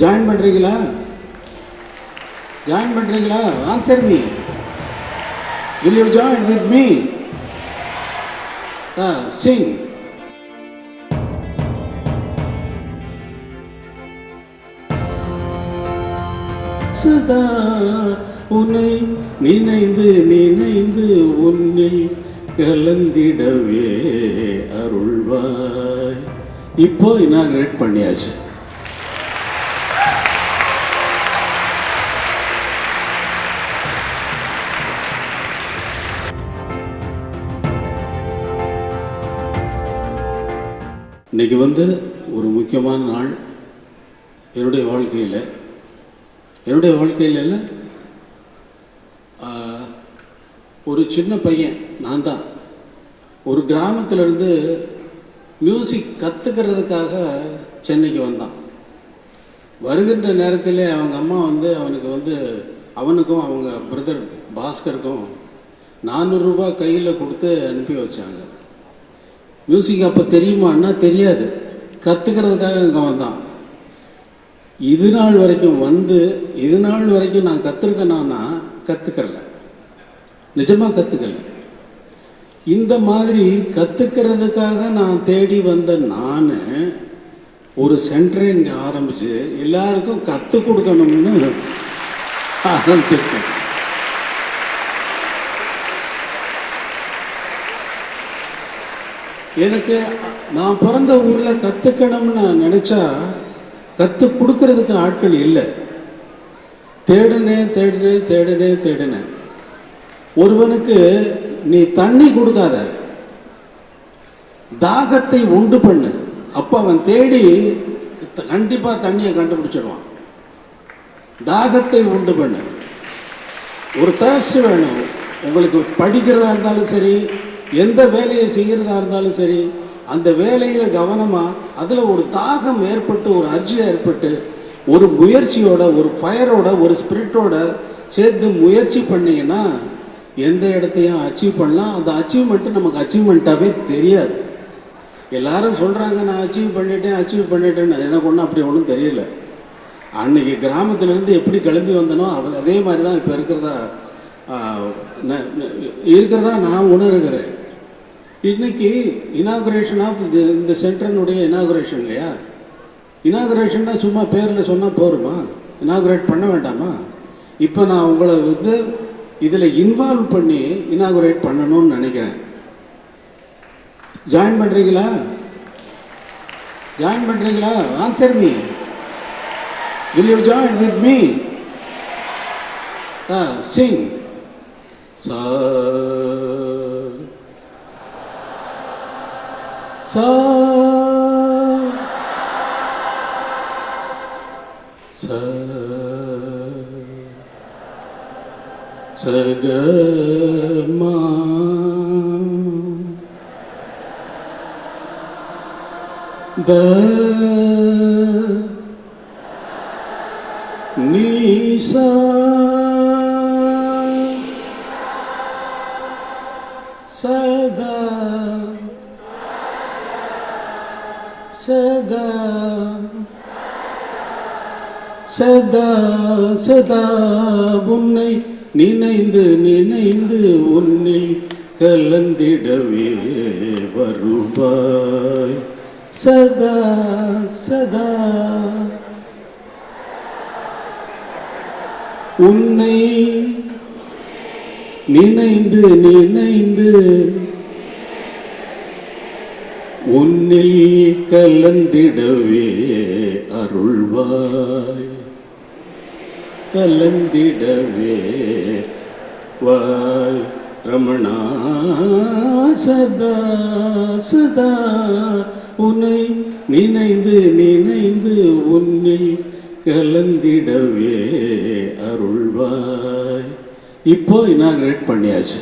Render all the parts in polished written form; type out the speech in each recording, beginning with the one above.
Join பண்ணுறீங்களா? Join பண்ணுறீங்களா? Answer me. Will you join with me? Singh. சதா உன்னை நினைந்து நினைந்து உன்னில் கலந்திடவே அருள்வாய். இப்போ இனாகிரேட் பண்ணியாச்சு. இன்னைக்கு ஒரு முக்கியமான நாள் என்னுடைய வாழ்க்கையில். என்னுடைய வாழ்க்கையில் இல்லை, ஒரு சின்ன பையன் நான் தான் ஒரு கிராமத்திலேருந்து மியூசிக் கற்றுக்கிறதுக்காக சென்னைக்கு வந்தான். வருகின்ற நேரத்தில் அவங்க அம்மா அவனுக்கு அவனுக்கும் அவங்க பிரதர் பாஸ்கருக்கும் 400 ரூபாய் கையில் கொடுத்து அனுப்பி வச்சாங்க. மியூசிக் அப்போ தெரியுமான்னா தெரியாது, கற்றுக்கிறதுக்காக அங்கே வந்தான். இது நாள் வரைக்கும் நான் கற்றுருக்கேன்னா கற்றுக்கல, நிஜமாக கற்றுக்கல. இந்த மாதிரி கற்றுக்கிறதுக்காக நான் தேடி வந்த நான் ஒரு சென்டரை இங்கே ஆரம்பித்து எல்லாருக்கும் கற்றுக் கொடுக்கணும்னு ஆரம்பிச்சிருக்கேன். எனக்கு நான் பிறந்த ஊரில் கற்றுக்கணும்னு நான் நினச்சா கற்றுக் கொடுக்கறதுக்கு ஆட்கள் இல்லை. தேடினேன். ஒருவனுக்கு நீ தண்ணி கொடுக்காத, தாகத்தை உண்டு பண்ணு, அப்போ அவன் தேடி கண்டிப்பாக தண்ணியை கண்டுபிடிச்சிடுவான். தாகத்தை உண்டு பண்ணு. ஒரு தர்ஸ்ட் வேணும் உங்களுக்கு. படிக்கிறதா இருந்தாலும் சரி, எந்த வேலையை செய்கிறதா இருந்தாலும் சரி, அந்த வேலையில் கவனமாக அதில் ஒரு தாகம் ஏற்பட்டு, ஒரு அர்ஜி ஏற்பட்டு, ஒரு முயற்சியோட, ஒரு ஃபயரோட, ஒரு ஸ்பிரிட்டோட சேர்த்து முயற்சி பண்ணிங்கன்னா எந்த இடத்தையும் அச்சீவ் பண்ணலாம். அந்த அச்சீவ்மெண்ட்டு நமக்கு அச்சீவ்மெண்ட்டாகவே தெரியாது. எல்லாரும் சொல்கிறாங்க நான் அச்சீவ் பண்ணிட்டேன்னு. எனக்கு ஒன்றும் அப்படி ஒன்றும் தெரியல. அன்றைக்கி கிராமத்துலேருந்து எப்படி கிளம்பி வந்தனோ அதே மாதிரி தான் இப்போ இருக்கிறதா நான் உணர்கிறேன். இன்றைக்கி இனாகுரேஷன் ஆஃப் இந்த சென்டரினுடைய இனாகுரேஷன் இல்லையா? இனாகுரேஷன்னா சும்மா பேரில் சொன்னால் போருமா? இனாகுரேட் பண்ண வேண்டாமா? இப்போ நான் உங்களை இதில் இன்வால்வ் பண்ணி இனாகுரேட் பண்ணணும்னு நினைக்கிறேன். ஜாயின் பண்ணுறீங்களா? Answer me. Will you join with me? Singh. சா சா சா சகமா த நீசா சதா சதா சதா சதா உன்னை நினைந்து நினைந்து உன்னில் கலந்திடவே வருவாய். சதா சதா உன்னை நினைந்து நினைந்து உன்னில் கலந்திடவே அருள்வாய். கலந்திடவே வாய் ரமணா. சதா சதா உன்னை நினைந்து நினைந்து உன்னில் கலந்திடவே அருள்வாய். இப்போ இனாகிரேட் பண்ணியாச்சு.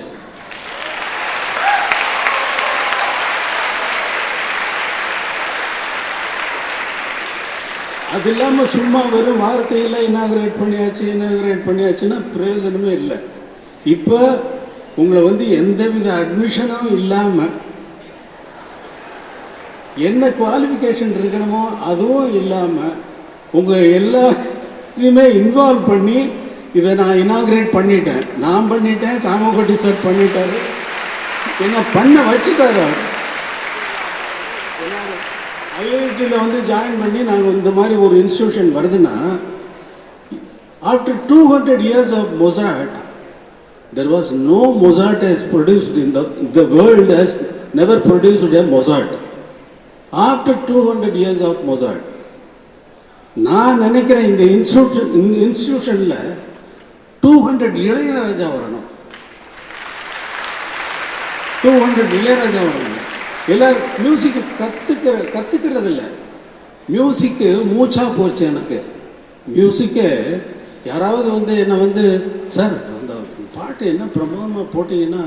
அது இல்லாமல் சும்மா வெறும் வார்த்தையில் இனாகிரேட் பண்ணியாச்சுன்னா பிரயோஜனமே இல்லை. இப்போ உங்களை எந்தவித அட்மிஷனும் இல்லாமல் என்ன குவாலிஃபிகேஷன் இருக்கணுமோ அதுவும் இல்லாமல் உங்கள் எல்லாத்தையுமே இன்வால்வ் பண்ணி இதை நான் இனாகிரேட் பண்ணிட்டேன். நான் பண்ணிட்டேன், காமகோட்டி சார் பண்ணிட்டாரு, என்ன பண்ண வச்சுட்டாரு. ஐஐடியில் வந்து ஜாயின் பண்ணி நாங்கள் இந்த மாதிரி ஒரு இன்ஸ்டியூஷன் வருதுன்னா, after 200 years of Mozart, there was no Mozart has produced in the world has never produced a Mozart. After 200 years of Mozart, நான் நினைக்கிறேன் இந்த இன்ஸ்டியூஷனில் 200 இளையராஜா வரணும். 200 இளையராஜா வரணும். எல்லாரும் மியூசிக்கு கற்றுக்கிறது இல்லை. மியூசிக்கு மூச்சா போச்சு எனக்கு. மியூசிக்கு யாராவது வந்து என்னை வந்து, சார் அந்த பாட்டு என்ன பிரமாதமாக போட்டிங்கன்னா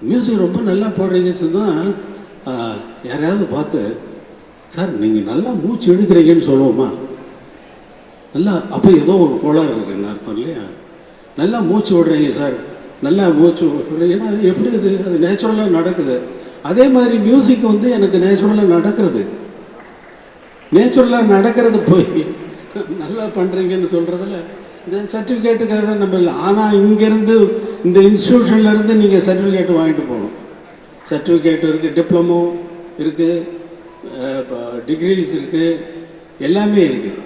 மியூசிக் ரொம்ப நல்லா போடுறீங்கன்னு சொன்னால், யாரையாவது பார்த்து, சார் நீங்கள் நல்லா மூச்சு எடுக்கிறீங்கன்னு சொல்லுவோமா? நல்லா அப்போ ஏதோ ஒரு கோளாறு இருக்குன்னு அர்த்தம் இல்லையா? நல்லா மூச்சு விடுறீங்க சார், நல்லா மூச்சு விடுறீங்கன்னா எப்படி அது நேச்சுரலாக நடக்குது. அதே மாதிரி மியூசிக் வந்து எனக்கு நேச்சுரலாக நடக்கிறது போய் நல்லா பண்ணுறீங்கன்னு சொல்கிறதுல இந்த சர்டிஃபிகேட்டுக்காக நம்ம இல்லை. ஆனால் இங்கேருந்து இந்த இன்ஸ்டியூஷன்லேருந்து நீங்கள் சர்டிஃபிகேட் வாங்கிட்டு போகணும். சர்டிஃபிகேட் இருக்குது, டிப்ளமோ இருக்குது, டிகிரிஸ் இருக்குது, எல்லாமே இருக்குது.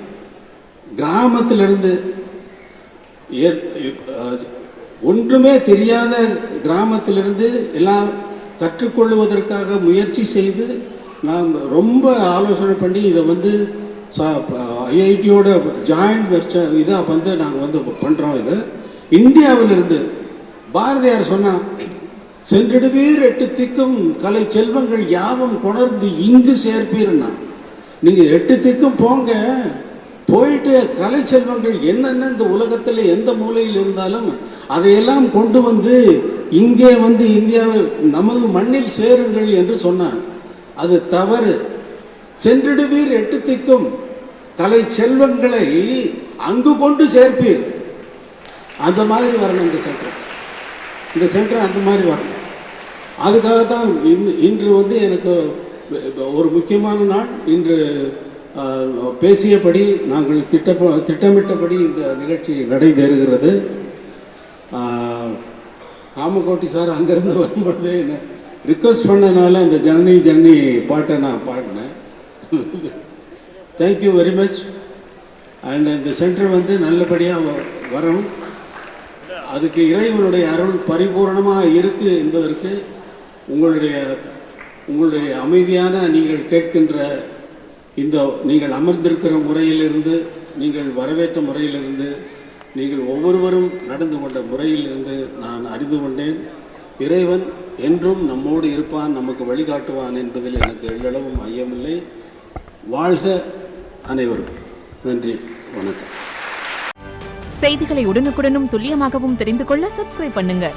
கிராமத்திலிருந்து ஒன்றுமே தெரியாத கிராமத்திலிருந்து எல்லாம் கற்றுக்கொள்வதற்காக முயற்சி செய்து நாம் ரொம்ப ஆலோசனை பண்ணி இதை வந்து ஐஐடியோட ஜாயிண்ட் இதாக வந்து நாங்கள் வந்து பண்ணுறோம். இது இந்தியாவிலிருந்து பாரதியார் சொன்னால், சென்றிடுவீர் 8 திக்கும் கலை செல்வங்கள் யாவும் கொணர்ந்து இங்கு சேர்ப்பீர்னா. நீங்கள் 8 திக்கும் போங்க, போயிட்டு கலை செல்வங்கள் என்னென்ன இந்த உலகத்தில் எந்த மூலையில் இருந்தாலும் அதையெல்லாம் கொண்டு வந்து இங்கே வந்து இந்தியாவில் நமது மண்ணில் சேருங்கள் என்று சொன்னார். அது தவறு. சென்றிடுவீர் 8 திக்கும் கலை செல்வங்களை அங்கு கொண்டு சேர்ப்பீர். அந்த மாதிரி வரணும் இந்த சென்டர் அந்த மாதிரி வரணும். அதுக்காக தான் இன்று வந்து எனக்கு ஒரு முக்கியமான நாள். இன்று பேசியபடி நாங்கள் திட்டமிட்டபடி இந்த நிகழ்ச்சி நடைபெறுகிறது. காமகோட்டி சார் அங்கேருந்து வரும்பொழுது என்ன ரிக்வெஸ்ட் பண்ணனால இந்த ஜனனி ஜனனி பாட்டை நான் பாடினேன். Thank you very much. அண்ட் இந்த சென்டர் வந்து நல்லபடியாக வரணும். அதுக்கு இறைவனுடைய அருள் பரிபூர்ணமாக இருக்குது என்பதற்கு உங்களுடைய அமைதியான நீங்கள் கேட்கின்ற இந்த நீங்கள் அமர்ந்திருக்கிற முறையிலிருந்து, நீங்கள் வரவேற்ற முறையிலிருந்து, நீங்கள் ஒவ்வொருவரும் நடந்து கொண்ட முறையிலிருந்து நான் அறிந்து கொண்டேன். இறைவன் என்றும் நம்மோடு இருப்பான், நமக்கு வழிகாட்டுவான் என்பதில் எனக்கு எள்ளளவும் ஐயமில்லை. வாழ்க அனைவரும். நன்றி, வணக்கம். செய்திகளை உடனுக்குடனும் துல்லியமாகவும் தெரிந்து கொள்ள சப்ஸ்கிரைப் பண்ணுங்க.